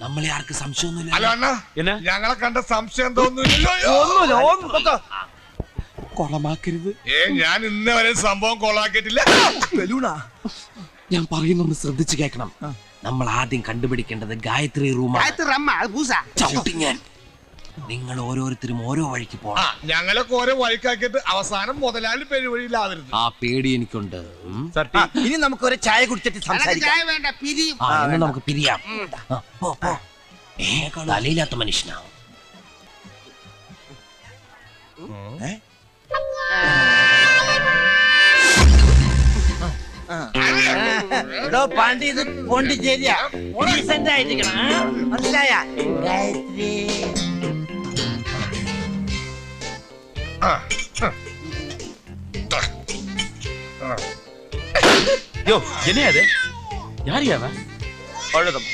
നമ്മളെ ആർക്ക് സംശയമൊന്നുമില്ല. ഹലോ അണ്ണ, ഞങ്ങളെ കണ്ട സംശയം തോന്നുന്നില്ലല്ലോ. കൊളമാക്കരുത്. ഞാൻ ഇന്നേ വരെ സംഭവം കൊളാക്കിയിട്ടില്ല. ഞാൻ പറയുന്നൊന്ന് ശ്രദ്ധിച്ചു കേൾക്കണം. നമ്മൾ ആദ്യം കണ്ടുപിടിക്കേണ്ടത് ഗായത്രി റൂമാണ്. ഞാൻ നിങ്ങൾ ഓരോരുത്തരും ഓരോ വഴിക്ക് പോകണം. ഞങ്ങളൊക്കെ ഓരോ വഴിക്കാക്കിയിട്ട് അവസാനം മുതലാളി പെരുവഴിയിലാവരുത്. ആ പേടി എനിക്കുണ്ട്. ഇനി നമുക്ക് ഒരു ചായ കുടിച്ചിട്ട് സംസാരിക്കാം. നമുക്ക് പിരിയാം. തലയില്ലാത്ത മനുഷ്യനാ. പാണ്ടി, ഇത് പോണ്ടിച്ചേരിയാ. ഡീസന്റ് ആയിരിക്കണം, മനസ്സിലായ? ഗായത്രി என்னையாது யார் அவன்? அழுதம்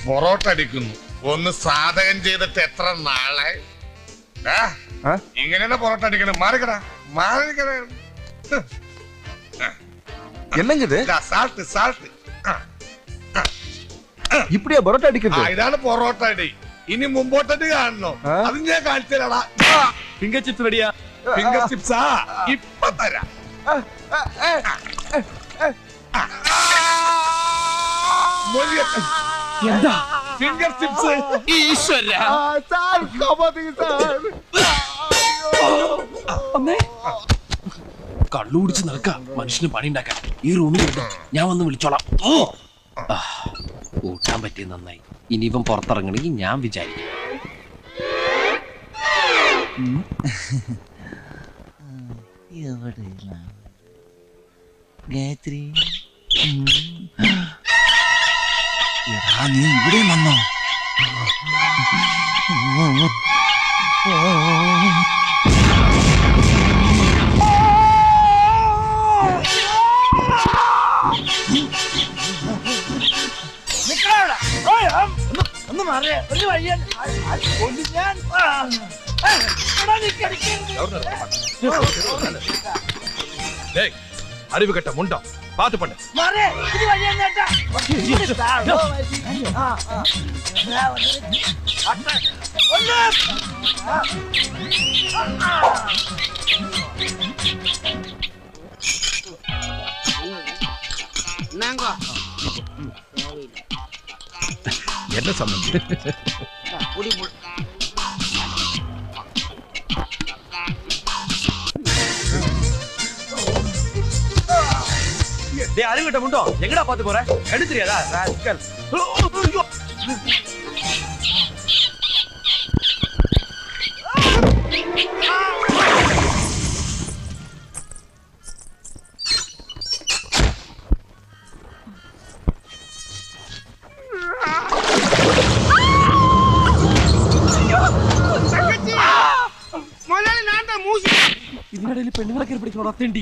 പൊറോട്ട അടിക്കുന്നു. ഒന്ന് സാധകം ചെയ്തിട്ട് എത്ര നാളെ? ഇങ്ങനെയാണ് പൊറോട്ട അടിക്കണം. മാറിക്കടാ, മാറിക്കട. என்னங்குது? Salt salt. இப்படியா பரோட்டா அடிக்கிறது? ഇതാണ് പൊറോട്ട അടി. ഇനി മുമ്പോട്ടടി കാണണോ? അത് ഞാൻ കാണിച്ചു തരാടാ. ഫിംഗർ ചിപ്സ് റെഡിയാ? ഫിംഗർ ചിപ്സാ ഇപ്പൊ തരാം. എന്താ ഫിംഗർ ചിപ്സ്? ഈശ്വര, കള്ളുകുടിച്ച് നടക്കാം. മനുഷ്യന് പണി ഉണ്ടാക്കാൻ ഈ റൂമിൽ ഞാൻ വന്ന് വിളിച്ചോളാം. കൂട്ടാൻ പറ്റിയ നന്നായി. ഇനി ഇവൻ പുറത്തിറങ്ങണമെങ്കിൽ ഞാൻ വിചാരിക്കും. ഗായത്രി, നീ ഇവിടെ വന്നോ? ഒന്ന് മാറിയ ഒരു വഴിയാൻ அறிவு கட்ட முண்டம் பாத்து பண்ணு. என்ன சம்பந்தம்? அறிவு கட்ட முண்டம் எங்கடா பாத்து போற? எடுத்துறியாடா ராஸ்கல். ഇതിനിടയിൽ പെണ്ണുങ്ങളൊക്കെ പിടിക്കണോ? തെണ്ടി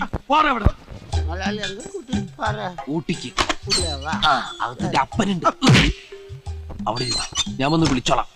ഊട്ടിക്ക് അതിന്റെ അപ്പനുണ്ട് അവിടെ. ഞാൻ വന്ന് വിളിച്ചോളാം.